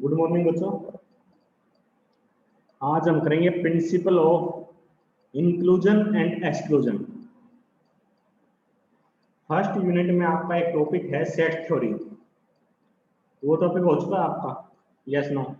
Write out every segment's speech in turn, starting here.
Good morning बच्चों। आज हम करेंगे principle of inclusion and exclusion. First unit में आपका एक टॉपिक है सेट थ्योरी। वो टॉपिक हो चुका है आपका? Yes no?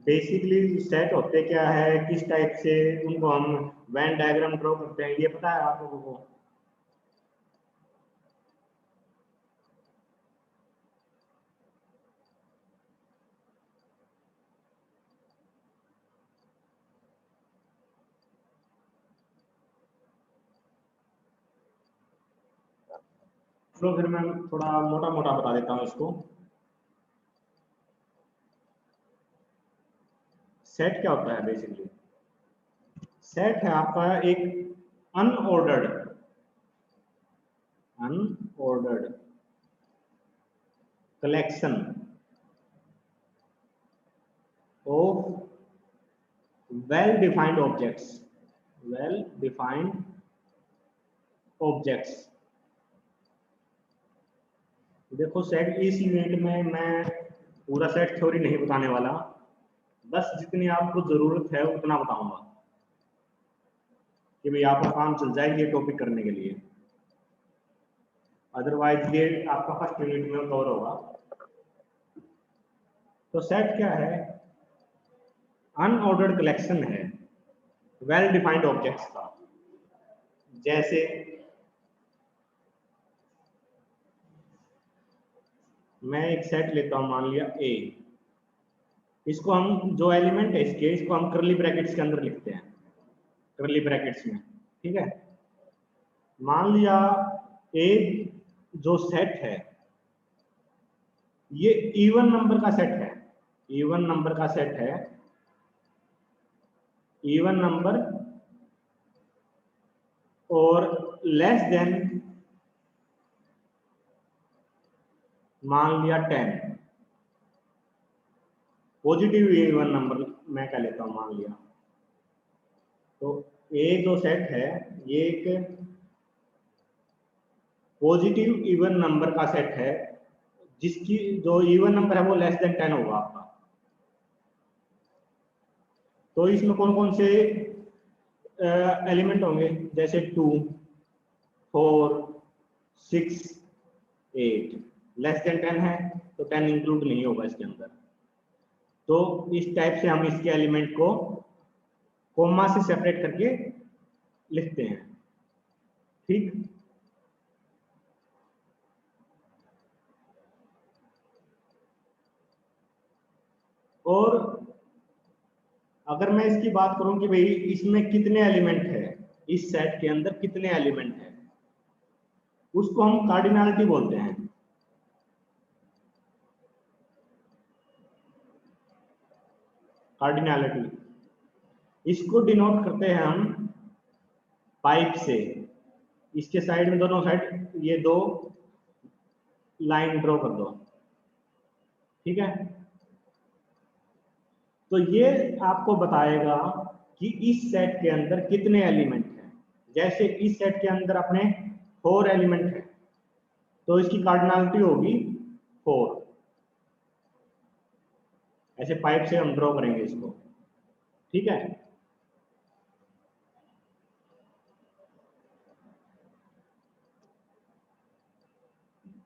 बेसिकली सेट होते क्या है, किस टाइप से उनको हम वेन डायग्राम ड्रॉ करते हैं, ये पता है आप लोगों को? तो फिर मैं थोड़ा मोटा मोटा बता देता हूँ इसको। सेट क्या होता है? बेसिकली सेट है आपका एक unordered collection of well defined objects। देखो सेट, इस यूनिट में मैं पूरा सेट थ्योरी नहीं बताने वाला, बस जितनी आपको जरूरत है उतना बताऊंगा कि भाई आपका काम चल जाए ये टॉपिक करने के लिए। अदरवाइज ये आपका फर्स्ट यूनिट में कवर होगा। तो सेट क्या है? अनऑर्डर्ड कलेक्शन है वेल डिफाइंड ऑब्जेक्ट्स का। जैसे मैं एक सेट लेता हूं, मान लिया ए। इसको हम, जो एलिमेंट है इसको हम करली ब्रैकेट्स के अंदर लिखते हैं, करली ब्रैकेट्स में, ठीक है। मान लिया ए जो सेट है ये इवन नंबर का सेट है, इवन नंबर का सेट है, इवन नंबर और लेस देन मान लिया 10। पॉजिटिव इवन नंबर मैं क्या लेता हूं, मान लिया। तो ए जो सेट है ये एक पॉजिटिव इवन नंबर का सेट है, जिसकी जो इवन नंबर है वो लेस देन 10 होगा आपका। तो इसमें कौन कौन से एलिमेंट होंगे? जैसे 2, 4, 6, 8। लेस देन 10 है तो 10 इंक्लूड नहीं होगा इसके अंदर। तो इस टाइप से हम इसके एलिमेंट को कोमा से सेपरेट करके लिखते हैं, ठीक। और अगर मैं इसकी बात करूं कि भाई इसमें कितने एलिमेंट है, इस सेट के अंदर कितने एलिमेंट है, उसको हम कार्डिनैलिटी बोलते हैं। कार्डिनैलिटी इसको डिनोट करते हैं हम पाइप से। इसके साइड में, दोनों साइड ये दो लाइन ड्रॉ कर दो, ठीक है। तो ये आपको बताएगा कि इस सेट के अंदर कितने एलिमेंट हैं। जैसे इस सेट के अंदर अपने 4 एलिमेंट है तो इसकी कार्डिनैलिटी होगी 4। ऐसे पाइप से हम ड्रॉ करेंगे इसको, ठीक है।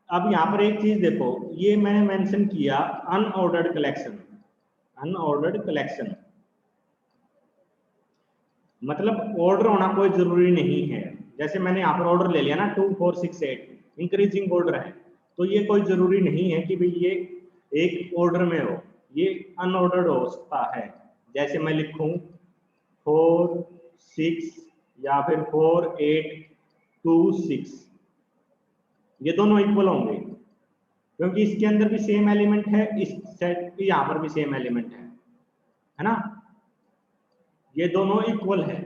अब यहां पर एक चीज देखो, ये मैंने मेंशन किया अनऑर्डर्ड कलेक्शन। अनऑर्डर्ड कलेक्शन मतलब ऑर्डर होना कोई जरूरी नहीं है। जैसे मैंने यहाँ पर ऑर्डर ले लिया ना 2, 4, 6, 8, इंक्रीजिंग ऑर्डर है, तो ये कोई जरूरी नहीं है कि भाई ये एक ऑर्डर में हो, ये अनऑर्डर्ड हो सकता है। जैसे मैं लिखूं 4, 6 या फिर 4, 8, 2, 6, ये दोनों इक्वल होंगे क्योंकि इसके अंदर भी सेम एलिमेंट है, इस सेट यहाँ पर भी सेम एलिमेंट है ना। ये दोनों इक्वल है।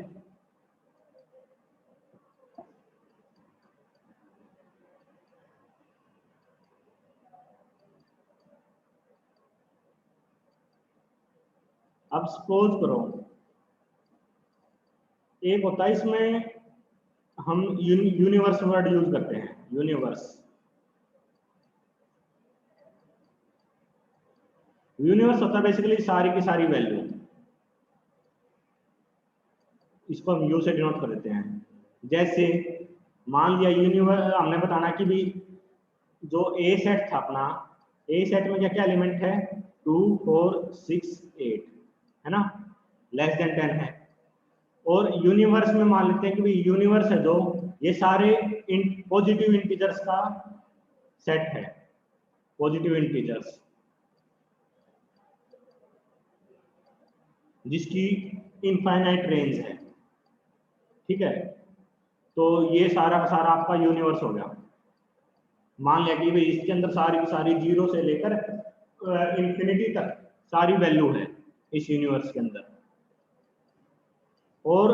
अब सपोज करो एक होता है इसमें हम यूनिवर्स वर्ड यूज करते हैं, यूनिवर्स। यूनिवर्स होता है बेसिकली सारी की सारी वैल्यू, इसको हम यू से डिनोट कर देते हैं। जैसे मान लिया यूनिवर्स, हमने बताना कि भी जो ए सेट था अपना, ए सेट में क्या क्या एलिमेंट है, 2 4 6 8 है ना, लेस देन 10 है। और यूनिवर्स में मान लेते हैं कि भी यूनिवर्स है जो ये सारे पॉजिटिव इंटीजर्स का सेट है, पॉजिटिव इंटीजर्स जिसकी इनफाइनाइट रेंज है, ठीक है। तो ये सारा का सारा आपका यूनिवर्स हो गया। मान लिया कि भाई इसके अंदर सारी की सारी जीरो से लेकर इंफिनिटी तक सारी वैल्यू है इस यूनिवर्स के अंदर। और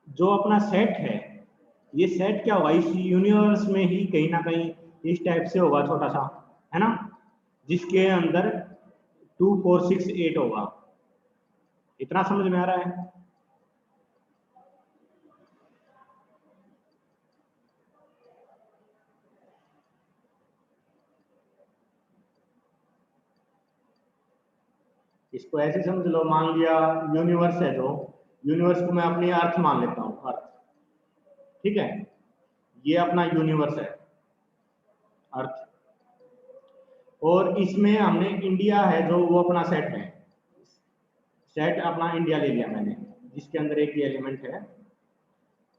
जो अपना सेट है, ये सेट क्या होगा, इस यूनिवर्स में ही कहीं ना कहीं इस टाइप से होगा, छोटा सा है ना, जिसके अंदर 2 4 6 8 होगा। इतना समझ में आ रहा है? इसको ऐसे समझ लो, मान लिया यूनिवर्स है जो, यूनिवर्स को मैं अपनी अर्थ मान लेता हूँ, अर्थ, ठीक है। ये अपना यूनिवर्स है अर्थ, और इसमें हमने इंडिया है जो वो अपना सेट है, सेट अपना इंडिया ले लिया मैंने, जिसके अंदर एक ही एलिमेंट है।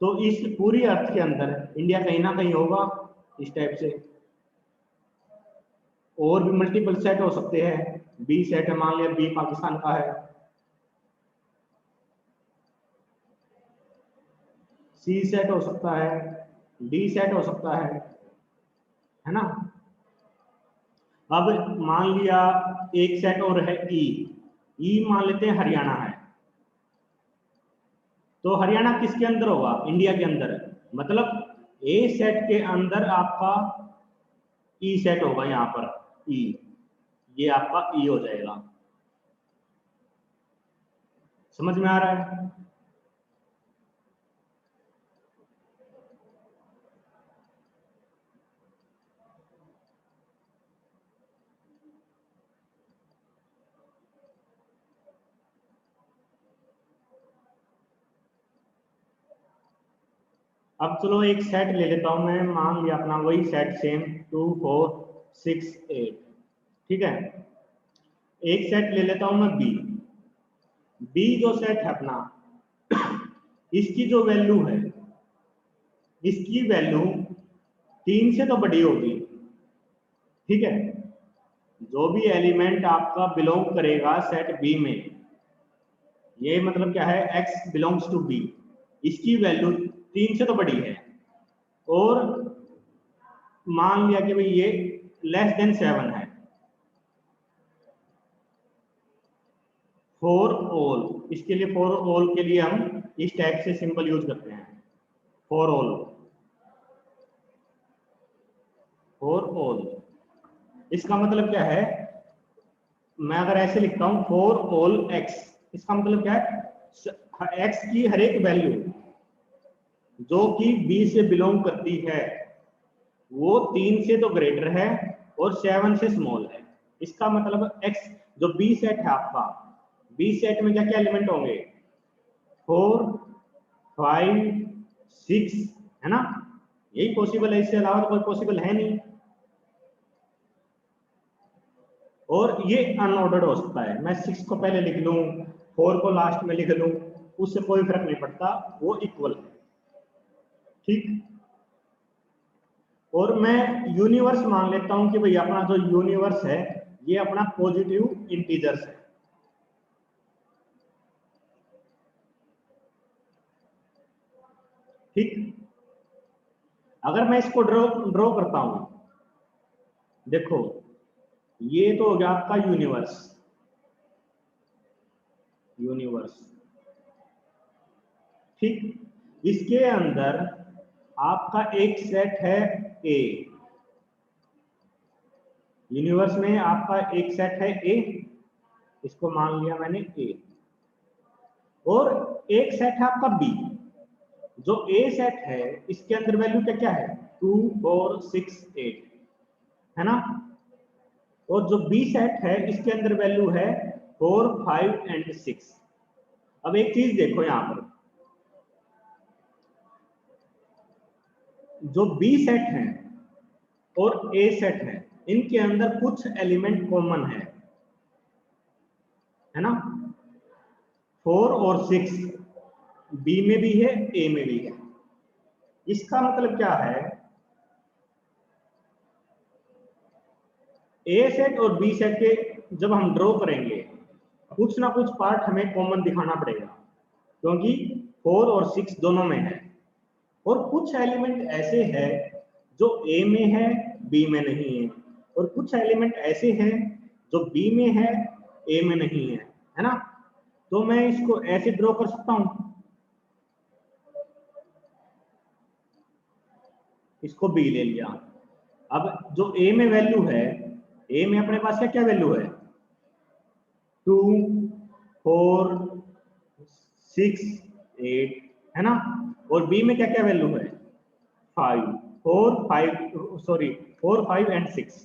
तो इस पूरी अर्थ के अंदर इंडिया कहीं ना कहीं होगा इस टाइप से। और भी मल्टीपल सेट हो सकते हैं, बी सेट है, मान लिया बी पाकिस्तान का है, सी सेट हो सकता है, डी सेट हो सकता है ना। अब मान लिया एक सेट और है ई मान लेते हैं हरियाणा है, तो हरियाणा किसके अंदर होगा, इंडिया के अंदर। मतलब ए सेट के अंदर आपका ई सेट होगा, यहाँ पर ई, ये आपका ई हो जाएगा। समझ में आ रहा है? अब चलो एक सेट ले लेता हूं मैं, मान लिया अपना वही सेट सेम 2 4 6 8, ठीक है। एक सेट ले लेता हूं मैं बी, बी जो सेट है अपना, इसकी जो वैल्यू है, इसकी वैल्यू 3 से तो बड़ी होगी, ठीक है। जो भी एलिमेंट आपका बिलोंग करेगा सेट बी में, ये मतलब क्या है, x बिलोंग्स टू बी, इसकी वैल्यू 3 से तो बड़ी है। और मान लिया कि भाई ये लेस देन 7 है, फॉर ऑल, इसके लिए फॉर ऑल के लिए हम इस टाइप से सिंबल यूज करते हैं, फॉर ऑल, फॉर ऑल। इसका मतलब क्या है, मैं अगर ऐसे लिखता हूं फॉर ऑल एक्स, इसका मतलब क्या है, एक्स की हर एक वैल्यू जो कि बी से बिलोंग करती है वो 3 से तो ग्रेटर है और 7 से स्मॉल है। इसका मतलब एक्स जो बी सेट है आपका, बी सेट में क्या क्या एलिमेंट होंगे, 4 5 6 है ना, यही पॉसिबल है, इससे अलावा तो कोई पॉसिबल है नहीं। और ये अनऑर्डर्ड हो सकता है, मैं 6 को पहले लिख लूं, 4 को लास्ट में लिख लूं, उससे कोई फर्क नहीं पड़ता, वो इक्वल है, ठीक। और मैं यूनिवर्स मान लेता हूं कि भाई अपना जो यूनिवर्स है ये अपना पॉजिटिव इंटीजर्स है, ठीक। अगर मैं इसको ड्रॉ करता हूं, देखो ये तो हो गया आपका यूनिवर्स, यूनिवर्स, ठीक। इसके अंदर आपका एक सेट है ए, यूनिवर्स में आपका एक सेट है ए, इसको मान लिया मैंने ए, और एक सेट है आपका बी। जो ए सेट है इसके अंदर वैल्यू क्या क्या है, 2 4 6 8, है ना। और जो बी सेट है इसके अंदर वैल्यू है 4 5 एंड 6। अब एक चीज देखो यहां पर, जो बी सेट है और ए सेट है इनके अंदर कुछ एलिमेंट कॉमन है ना। 4 और 6 बी में भी है, ए में भी है। इसका मतलब क्या है, ए सेट और बी सेट के जब हम ड्रॉ करेंगे कुछ ना कुछ पार्ट हमें कॉमन दिखाना पड़ेगा, क्योंकि 4 और 6 दोनों में है। और कुछ एलिमेंट ऐसे हैं जो ए में है बी में नहीं है, और कुछ एलिमेंट ऐसे हैं जो बी में है ए में नहीं है ना। तो मैं इसको ऐसे ड्रॉ कर सकता हूं, इसको बी ले लिया। अब जो ए में वैल्यू है, ए में अपने पास क्या क्या वैल्यू है, 2 4 6 8, है ना। और बी में क्या क्या वैल्यू है, 5 4 5 सॉरी 4 5 एंड 6।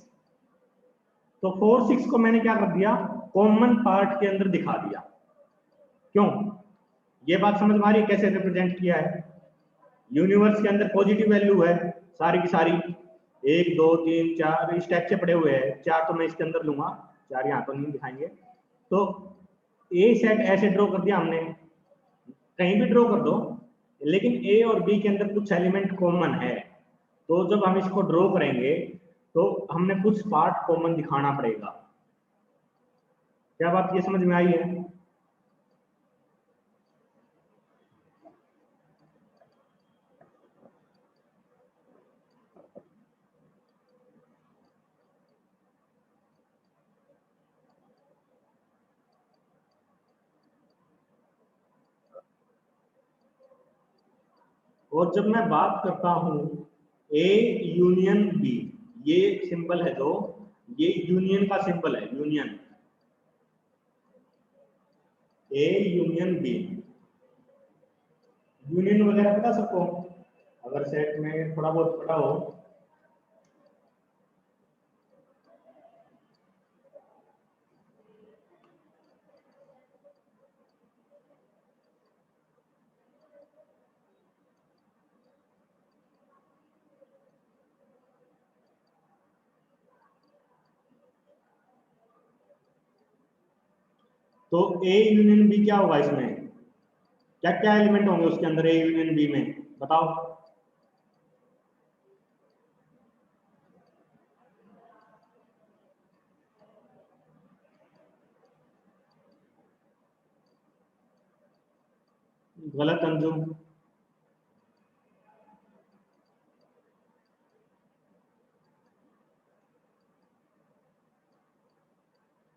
तो 4 6 को मैंने क्या कर दिया, कॉमन पार्ट के अंदर दिखा दिया। क्यों, ये बात समझ में आ रही है कैसे रिप्रेजेंट किया है। यूनिवर्स के अंदर पॉजिटिव वैल्यू है सारी की सारी, 1 2 3 4 इस टाइप से पड़े हुए हैं, 4 तो मैं इसके अंदर लूंगा, 4 यहाँ तो नहीं दिखाएंगे। तो ए सेट ऐसे ड्रॉ कर दिया हमने, कहीं भी ड्रॉ कर दो, लेकिन ए और बी के अंदर कुछ एलिमेंट कॉमन है। तो जब हम इसको ड्रॉ करेंगे तो हमने कुछ पार्ट कॉमन दिखाना पड़ेगा। क्या बात ये समझ में आई है। और जब मैं बात करता हूं ए यूनियन बी, ये सिंबल है जो, ये यूनियन का सिंबल है, union, A union B. Union वगैरह पता सबको, अगर सेट में थोड़ा बहुत पता हो। तो ए यूनियन बी क्या होगा, इसमें क्या क्या एलिमेंट होंगे उसके अंदर, ए यूनियन बी में बताओ। गलत अंजुम,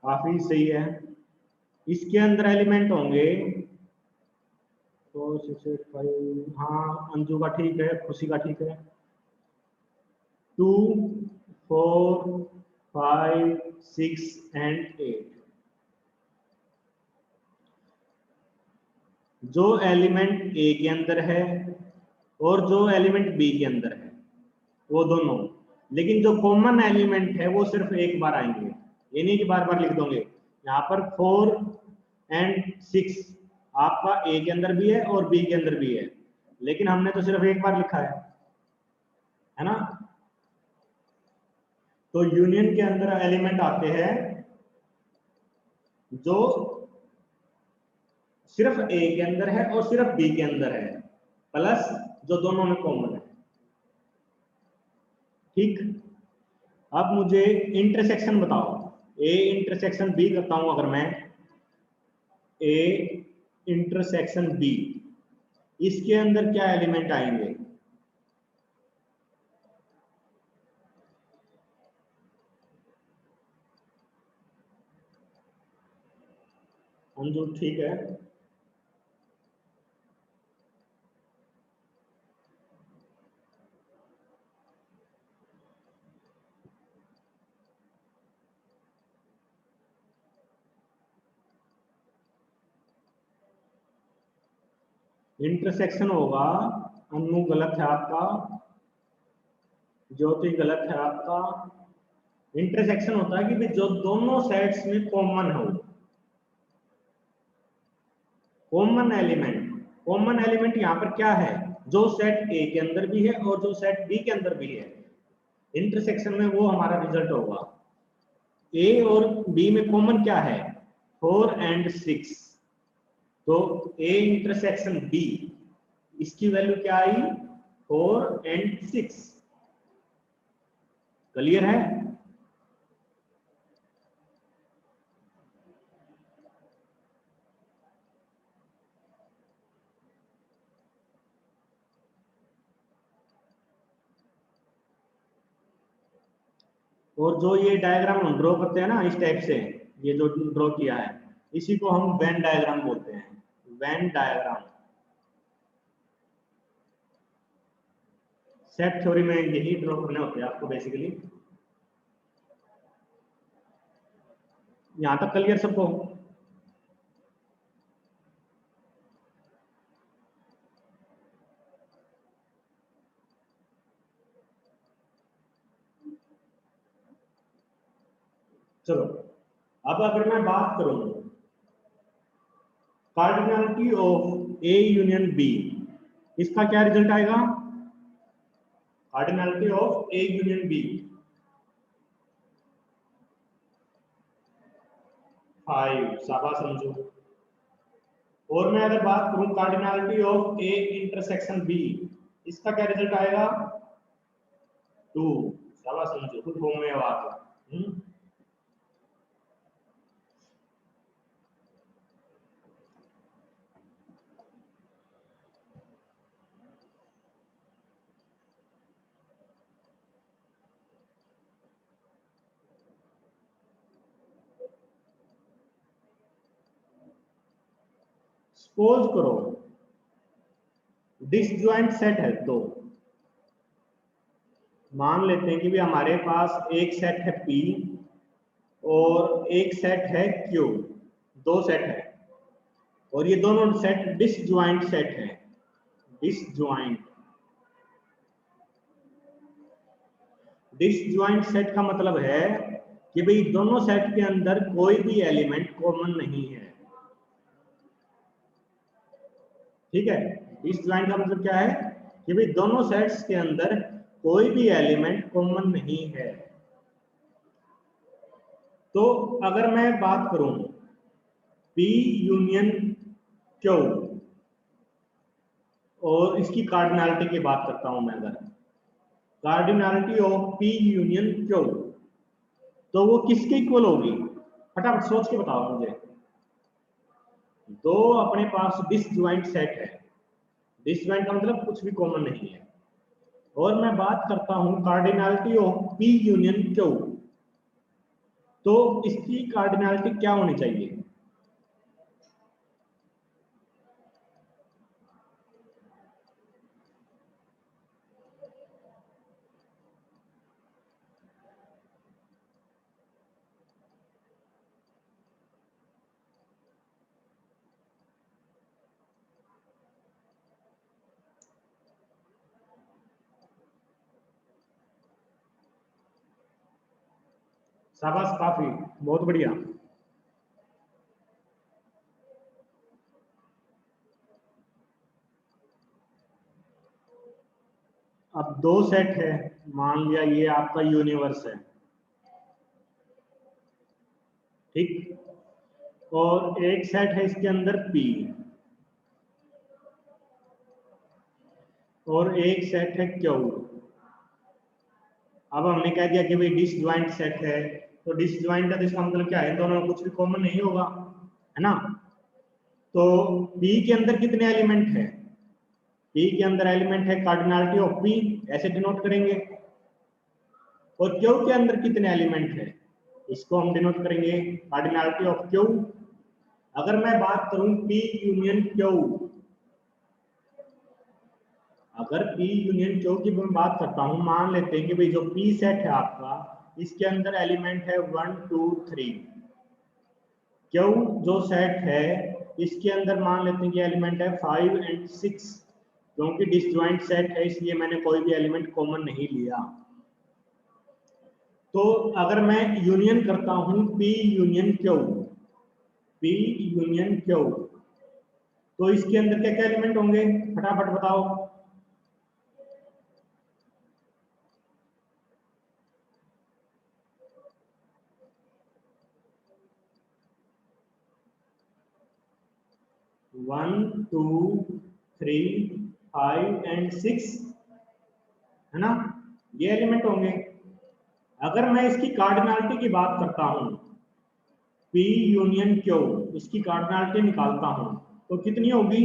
काफी सही है। इसके अंदर एलिमेंट होंगे 4 6 8 5, हाँ अंजू का ठीक है, खुशी का ठीक है, 2 4 5 6 एंड 8। जो एलिमेंट ए के अंदर है और जो एलिमेंट बी के अंदर है वो दोनों, लेकिन जो कॉमन एलिमेंट है वो सिर्फ एक बार आएंगे, ये नहीं कि बार बार लिख दोगे। यहाँ पर 4 एंड 6 आपका ए के अंदर भी है और बी के अंदर भी है, लेकिन हमने तो सिर्फ एक बार लिखा है ना। तो यूनियन के अंदर एलिमेंट आते हैं जो सिर्फ ए के अंदर है और सिर्फ बी के अंदर है, प्लस जो दोनों में कॉमन है। ठीक, अब मुझे इंटरसेक्शन बताओ, ए इंटरसेक्शन बी करता हूं अगर मैं, ए इंटरसेक्शन बी, इसके अंदर क्या एलिमेंट आएंगे। अंजू ठीक है, इंटरसेक्शन होगा, अनु गलत है आपका, ज्योति गलत है आपका। इंटरसेक्शन होता है कि भाई जो दोनों सेट्स में कॉमन हो, कॉमन एलिमेंट। कॉमन एलिमेंट यहाँ पर क्या है, जो सेट ए के अंदर भी है और जो सेट बी के अंदर भी है, इंटरसेक्शन में वो हमारा रिजल्ट होगा। ए और बी में कॉमन क्या है, 4 एंड 6, तो ए इंटरसेक्शन बी, इसकी वैल्यू क्या आई, 4 एंड 6। क्लियर है? और जो ये डायग्राम हम ड्रॉ करते हैं ना इस टाइप से, ये जो ड्रॉ किया है, इसी को हम वेन डायग्राम बोलते हैं। वेन डायग्राम सेट थ्योरी में यही ड्रॉ करने होते हैं आपको बेसिकली। यहां तक क्लियर सबको? चलो, अब अगर मैं बात करूं cardinality of A union B, इसका क्या रिजल्ट आएगा, cardinality of A union B 5, शाबाश समझो। और मैं अगर बात करूं cardinality of A intersection B, इसका क्या रिजल्ट आएगा, 2, शाबाश समझो, खुद होम में आवाज। सपोज करो डिसजॉइंट सेट है, तो मान लेते हैं कि भी हमारे पास एक सेट है P और एक सेट है Q, दो सेट है, और ये दोनों सेट डिसजॉइंट सेट है। डिसजॉइंट, डिसजॉइंट सेट का मतलब है कि भाई दोनों सेट के अंदर कोई भी एलिमेंट कॉमन नहीं है। ठीक है, डिसजॉइंट का मतलब क्या है कि भाई दोनों सेट्स के अंदर कोई भी एलिमेंट कॉमन नहीं है। तो अगर मैं बात करूं P यूनियन Q और इसकी कार्डिनलिटी की बात करता हूं मैं, अगर cardinality of P union Q, तो वो किसके इक्वल होगी, फटाफट सोच के बताओ मुझे। दो अपने पास डिसजॉइंट सेट है, डिसजॉइंट का मतलब कुछ भी कॉमन नहीं है, और मैं बात करता हूं cardinality of P union Q, तो इसकी कार्डिनलिटी क्या होनी चाहिए, शाबाश, काफी, बहुत बढ़िया। अब दो सेट है, मान लिया ये आपका यूनिवर्स है, ठीक, और एक सेट है इसके अंदर P, और एक सेट है Q। अब हमने कह दिया कि भाई डिसजॉइंट सेट है, तो डिसजॉइंट है तो इसका मतलब क्या है, इन दोनों में कुछ भी कॉमन नहीं होगा, है ना। तो P के अंदर कितने एलिमेंट है, P के अंदर एलिमेंट है कार्डिनलिटी ऑफ P, ऐसे डिनोट करेंगे। और Q के अंदर कितने एलिमेंट है, इसको हम डिनोट करेंगे कार्डिनलिटी ऑफ Q। अगर मैं बात करूं P यूनियन Q, अगर P यूनियन Q की मैं बात करता हूं, मान लेते हैं कि भाई जो P सेट है आपका, इसके अंदर एलिमेंट है 1 2 3, क्यू जो सेट है इसके अंदर मान लेते हैं कि एलिमेंट है 5 और 6, क्योंकि डिसजॉइंट सेट है इसलिए मैंने कोई भी एलिमेंट कॉमन नहीं लिया। तो अगर मैं यूनियन करता हूं P union Q, P union Q, तो इसके अंदर क्या क्या एलिमेंट होंगे फटाफट बताओ। 1 2 3 5 और 6 है ना, ये एलिमेंट होंगे। अगर मैं इसकी कार्डिनलिटी की बात करता हूं P यूनियन Q, इसकी कार्डिनलिटी निकालता हूं तो कितनी होगी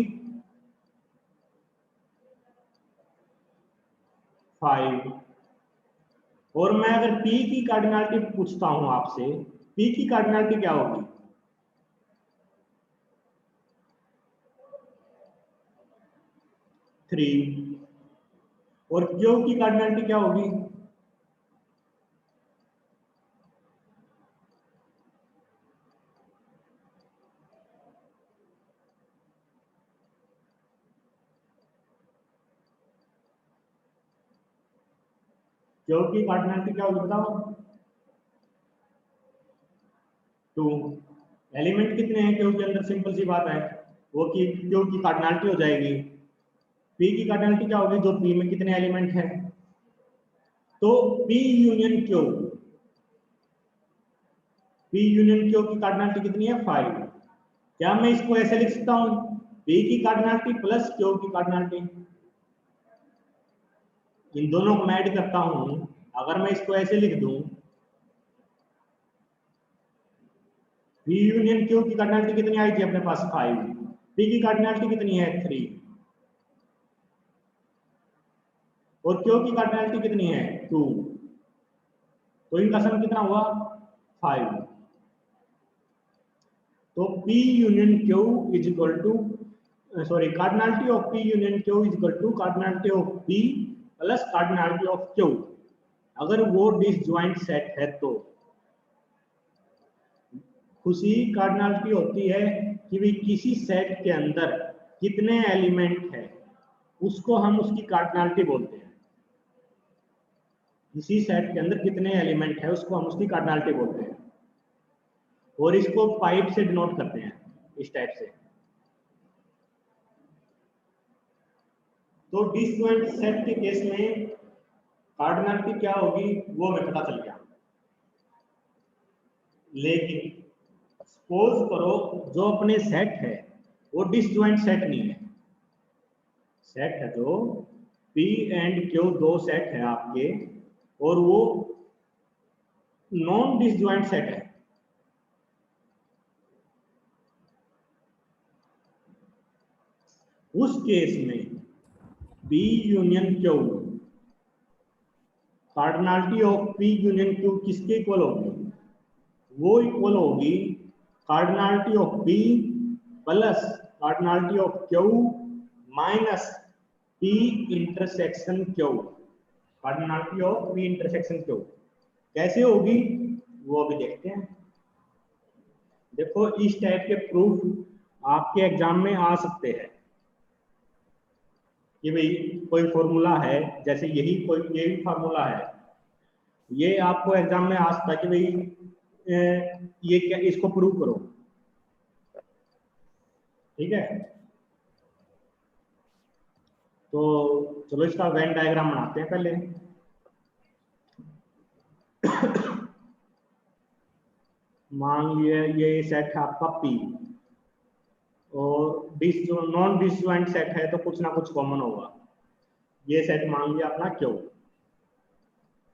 5। और मैं अगर P की कार्डिनलिटी पूछता हूं आपसे, P की कार्डिनलिटी क्या होगी 3। और Q की कार्डिनलिटी क्या होगी Q की कार्डिनलिटी क्या होगी बताओ 2। एलिमेंट कितने हैं Q के अंदर, सिंपल सी बात है, वो कि Q की कार्डिनलिटी हो जाएगी। P की कार्डिनलिटी क्या होगी, जो P में कितने एलिमेंट हैं, तो P union Q, P union Q की कार्डिनलिटी कितनी है 5। क्या मैं इसको ऐसे लिख सकता हूं P की कार्डिनलिटी प्लस Q की कार्डिनलिटी, इन दोनों को मैं ऐड करता हूं, अगर मैं इसको ऐसे लिख दूं P यूनियन Q की कार्डिनलिटी कितनी आई थी अपने पास 5, P की कार्डिनलिटी कितनी है 3 और Q की कार्डिनलिटी कितनी है 2, तो इनका सम कितना हुआ 5। तो P union Q is equal to sorry cardinality of P union Q is equal to cardinality of P plus cardinality of Q, अगर वो डिसजॉइंट सेट है तो। खुशी कार्डिनलिटी होती है कि भी किसी सेट के अंदर कितने एलिमेंट है उसको हम उसकी कार्डिनलिटी बोलते हैं। किसी सेट के अंदर कितने एलिमेंट है उसको हम उसकी कार्डिनलिटी बोलते हैं, और इसको पाइप से डिनोट करते हैं इस टाइप से। तो डिसजॉइंट सेट के केस में कार्डिनलिटी क्या होगी वो हमें पता चल गया, लेकिन सपोज करो जो अपने सेट है वो डिसजॉइंट सेट नहीं है, सेट है जो P एंड Q दो सेट है आपके और वो नॉन डिसजॉइंट सेट है, उस केस में P union Q, cardinality of P union Q किसके इक्वल होगी, वो इक्वल होगी cardinality of P plus cardinality of Q minus P intersection Q, cardinality of P intersection Q कैसे होगी वो अभी देखते हैं। देखो इस टाइप के प्रूफ आपके एग्जाम में आ सकते हैं कि भाई कोई फॉर्मूला है, जैसे यही फार्मूला है, ये आपको एग्जाम में आ सकता है कि भाई ये क्या, इसको प्रूव करो, ठीक है। तो चलो इसका वेन डायग्राम बनाते हैं पहले। मान लिया ये सेट है आपका P और जो नॉन डिसजॉइंट सेट है तो कुछ ना कुछ कॉमन होगा, ये सेट मान लिया अपना Q,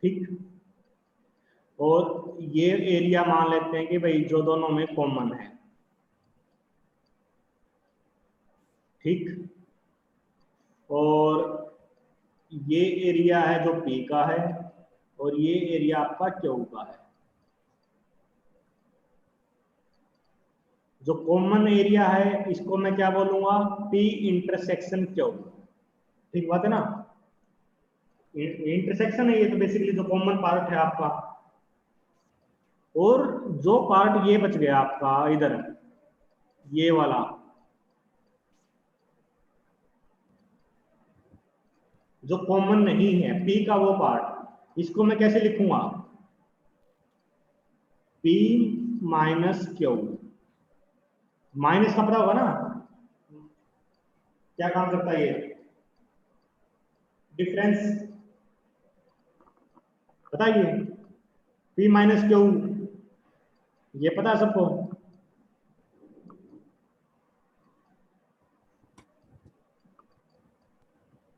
ठीक। और ये एरिया मान लेते हैं कि भाई जो दोनों में कॉमन है, ठीक। और ये एरिया है जो P का है और ये एरिया आपका Q का है। जो कॉमन एरिया है इसको मैं क्या बोलूंगा P इंटरसेक्शन Q, ठीक बात है ना, इंटरसेक्शन है ये तो बेसिकली जो कॉमन पार्ट है आपका, और जो पार्ट ये बच गया आपका इधर, ये वाला जो कॉमन नहीं है P का वो पार्ट, इसको मैं कैसे लिखूंगा? P माइनस क्यू, माइनस का पता होगा ना क्या काम करता है ये? डिफरेंस पता है ये P माइनस क्यू, ये पता है सबको?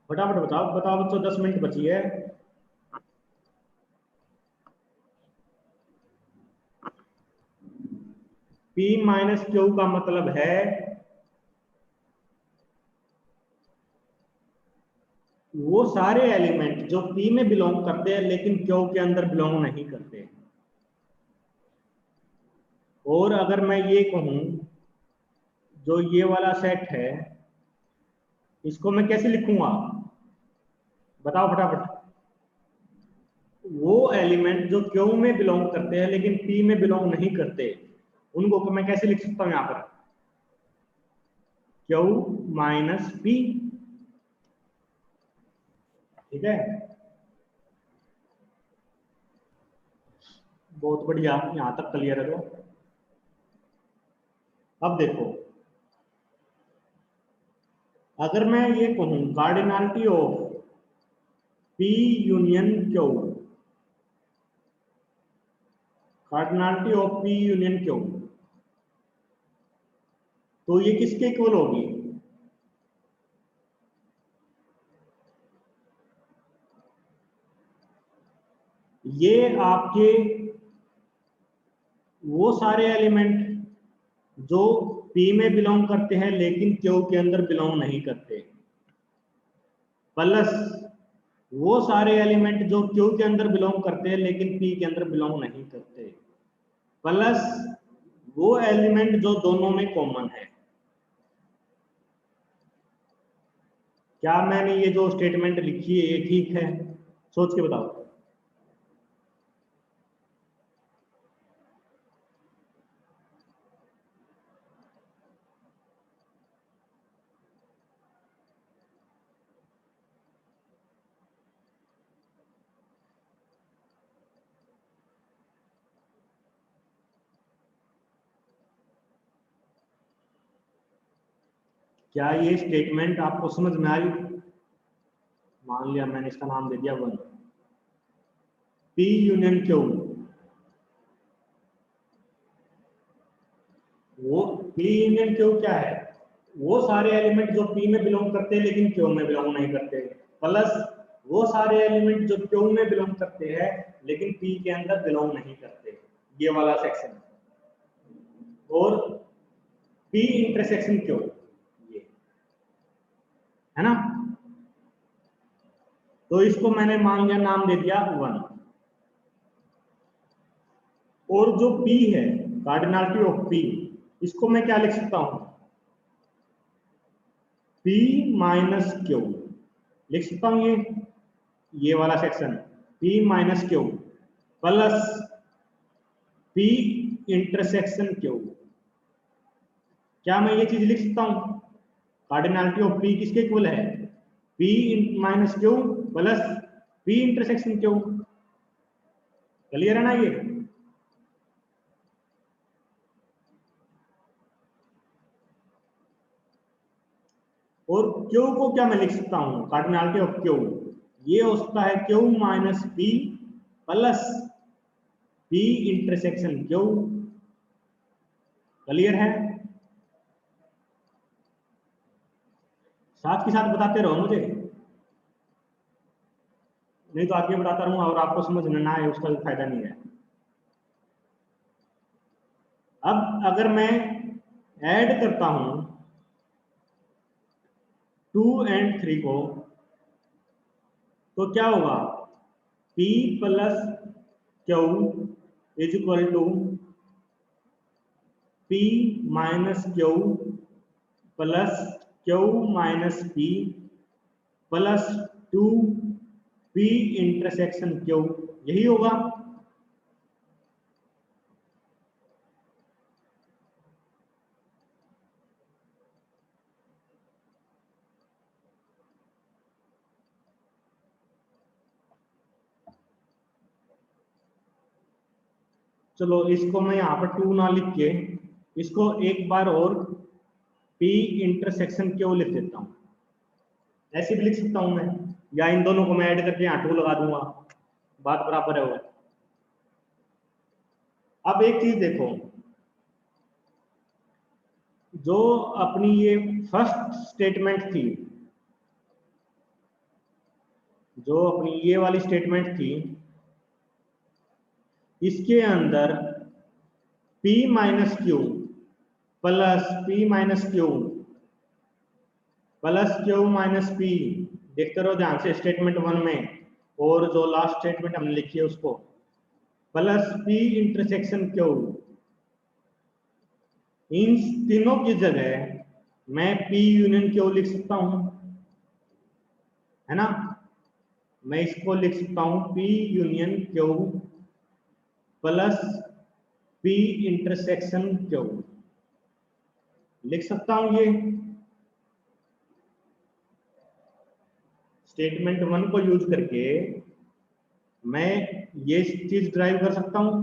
फटाफट बताओ बताओ बच्चों, 10 मिनट बची है। P माइनस क्यू का मतलब है वो सारे एलिमेंट जो P में बिलोंग करते हैं लेकिन Q के अंदर बिलोंग नहीं करते। और अगर मैं ये कहूं जो ये वाला सेट है, इसको मैं कैसे लिखूंगा? बताओ फटाफट। वो एलिमेंट जो Q में बिलोंग करते हैं लेकिन P में बिलोंग नहीं करते, उनको मैं कैसे लिख सकता हूं यहां पर? Q माइनस P, ठीक है। बहुत बढ़िया, यहां तक क्लियर है। तो अब देखो, अगर मैं ये कहूं cardinality of P union Q, cardinality of P union Q, तो ये किसके इक्वल होगी? ये आपके वो सारे एलिमेंट जो P में बिलोंग करते हैं लेकिन Q के अंदर बिलोंग नहीं करते, प्लस वो सारे एलिमेंट जो Q के अंदर बिलोंग करते हैं लेकिन P के अंदर बिलोंग नहीं करते, प्लस वो एलिमेंट जो दोनों में कॉमन है। क्या मैंने ये जो स्टेटमेंट लिखी है ये ठीक है? सोच के बताओ। क्या ये स्टेटमेंट आपको समझ में आई? मान लिया मैंने इसका नाम दे दिया 1, P यूनियन Q, वो P यूनियन Q क्या है? वो सारे एलिमेंट जो P में बिलोंग करते हैं लेकिन Q में बिलोंग नहीं करते, प्लस वो सारे एलिमेंट जो Q में बिलोंग करते हैं लेकिन P के अंदर बिलोंग नहीं करते, ये वाला सेक्शन। और P इंटरसेक्शन Q, ये है ना। तो इसको मैंने मान लिया, नाम दे दिया 1। और जो P है, कार्डिनलिटी ऑफ P, इसको मैं क्या लिख सकता हूं? P माइनस Q लिख सकता हूं, ये वाला section P minus Q plus P intersection Q। क्या मैं ये चीज लिख सकता हूं? कार्डिनलिटी ऑफ P किसके इक्वल है? P minus Q plus P intersection Q। Clear है ना ये? और Q को क्या मैं लिख सकता हूं? कार्डिनलिटी ऑफ Q ये होता है Q minus P plus P intersection Q। Clear है? साथ के साथ बताते रहो मुझे, नहीं तो आगे बताता रहूंगा और आपको समझ में ना आए उसका भी फायदा नहीं है। अब अगर मैं ऐड करता हूं 2 और 3 को, तो क्या होगा? P plus Q is equal to P minus Q plus Q minus P plus 2 P intersection Q, यही होगा। चलो इसको मैं यहाँ पर 2 ना लिख के इसको एक बार और P इंटरसेक्शन क्यू लिख देता हूँ। ऐसे भी लिख सकता हूँ मैं, या इन दोनों को मैं ऐड करके यहाँ 2 लगा दूंगा, बात बराबर है वो। अब एक चीज देखो, जो अपनी ये फर्स्ट स्टेटमेंट थी, जो अपनी ये वाली स्टेटमेंट थी, इसके अंदर P minus Q plus P minus Q plus Q minus P, देखते रहो ध्यान से स्टेटमेंट 1 में, और जो लास्ट स्टेटमेंट हमने लिखी है उसको, प्लस P इंटरसेक्शन क्यू, इन तीनों की जगह मैं P यूनियन क्यू लिख सकता हूं, है ना। मैं इसको लिख सकता हूं P union Q plus P intersection Q, लिख सकता हूं ये स्टेटमेंट 1 को यूज करके मैं ये चीज ड्राइव कर सकता हूं।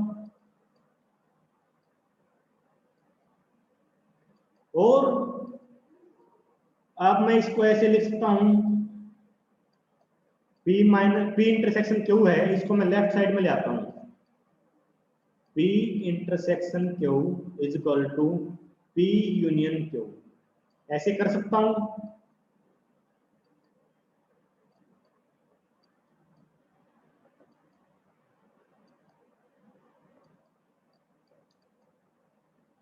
और अब मैं इसको ऐसे लिख सकता हूं, P इंटरसेक्शन क्यू है, इसको मैं लेफ्ट साइड में ले आता हूं, P intersection Q is equal to P union Q, ऐसे कर सकता हूं।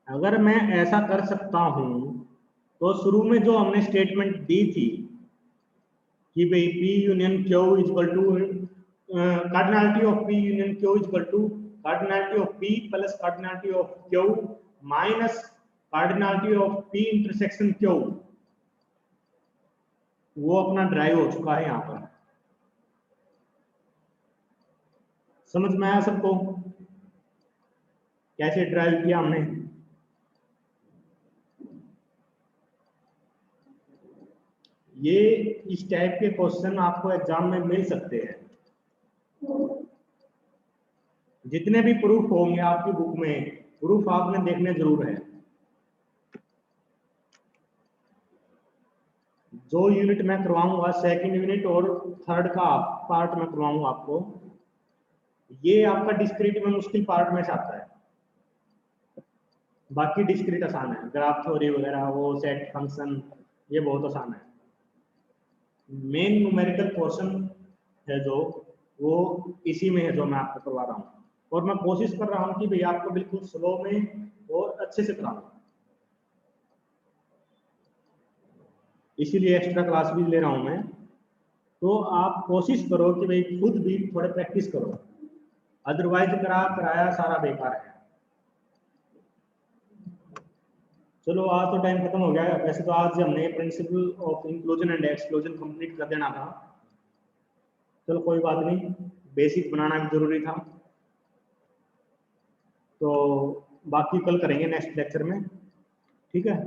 अगर मैं ऐसा कर सकता हूं तो शुरू में जो हमने स्टेटमेंट दी थी कि भाई P union Q is equal to cardinality of P union Q is equal to cardinality of P plus cardinality of क्यू minus cardinality of P intersection Q, वो अपना ड्राइव हो चुका है यहाँ पर। समझ में आया सबको कैसे ड्राइव किया हमने? ये इस टाइप के क्वेश्चन आपको एग्जाम में मिल सकते हैं। जितने भी प्रूफ होंगे आपकी बुक में, प्रूफ आपने देखने जरूर है। जो यूनिट मैं करवाऊंगा, सेकंड यूनिट और थर्ड का पार्ट मैं करवाऊंगा आपको, ये आपका डिस्क्रीट में मुश्किल पार्ट में से आता है, बाकी डिस्क्रीट आसान है, ग्राफ थ्योरी वगैरह, वो सेट फंक्शन, ये बहुत आसान है। मेन न्यूमेरिकल पोर्शन है जो, वो इसी में है जो मैं आपको करवा रहा हूँ, और मैं कोशिश कर रहा हूँ कि भैया आपको बिल्कुल स्लो में और अच्छे से कराऊं, इसीलिए एक्स्ट्रा क्लास भी ले रहा हूं मैं। तो आप कोशिश करो कि भाई खुद भी थोड़े प्रैक्टिस करो, अदरवाइज कराया सारा बेकार है। चलो आज तो टाइम खत्म हो गया है। वैसे तो आज हमने principle of inclusion and exclusion complete कर देना था, चलो कोई बात नहीं, बेसिक बनाना भी जरूरी था। तो बाकी कल करेंगे नेक्स्ट लेक्चर में, ठीक है।